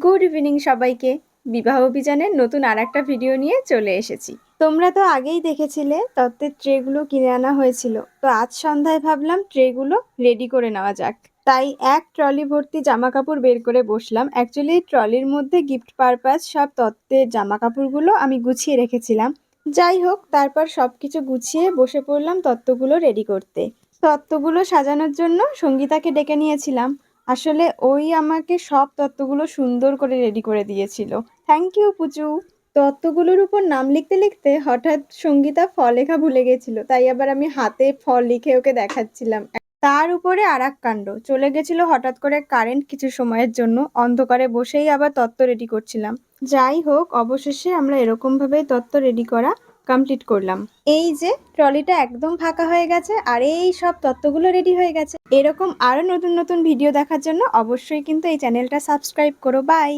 Good evening সবাইকে। বিবাহ অভিযানের নতুন আরেকটা ভিডিও নিয়ে চলে এসেছি। তোমরা তো আগেই দেখেছিলে তত্ত্বের ট্রেগুলো কিনে আনা হয়েছিল, তো আজ সন্ধ্যায় ভাবলাম ট্রেগুলো রেডি করে নেওয়া যাক। তাই এক ট্রলি ভর্তি জামা কাপড় বের করে বসলাম। অ্যাকচুয়ালি ট্রলির মধ্যে গিফট পারপাস সব তত্ত্বের জামা কাপড়গুলো আমি গুছিয়ে রেখেছিলাম। যাই হোক, তারপর সবকিছু গুছিয়ে বসে পড়লাম তত্ত্বগুলো রেডি করতে। তত্ত্বগুলো সাজানোর জন্য সঙ্গীতাকে ডেকে নিয়েছিলাম। আসলে ওই আমাকে সব তত্ত্বগুলো সুন্দর করে রেডি করে দিয়েছিল। থ্যাংক ইউ পুচু। তত্ত্বগুলোর উপর নাম লিখতে লিখতে হঠাৎ সঙ্গীতা ফ লেখা ভুলে গেছিল, তাই আবার আমি হাতে ফ লিখে ওকে দেখাচ্ছিলাম। তার উপরে আরেক কাণ্ড, চলে গেছিল হঠাৎ করে কারেন্ট কিছু সময়ের জন্য। অন্ধকারে বসেই আবার তত্ত্ব রেডি করছিলাম। যাই হোক, অবশেষে আমরা এরকম ভাবে তত্ত্ব রেডি করা কমপ্লিট করলাম। এই যে ট্রলিটা একদম ফাঁকা হয়ে গেছে আর এই সব তত্ত্বগুলো রেডি হয়ে গেছে। এরকম আরো নতুন নতুন ভিডিও দেখার জন্য অবশ্যই কিন্তু এই চ্যানেলটা সাবস্ক্রাইব করো। বাই।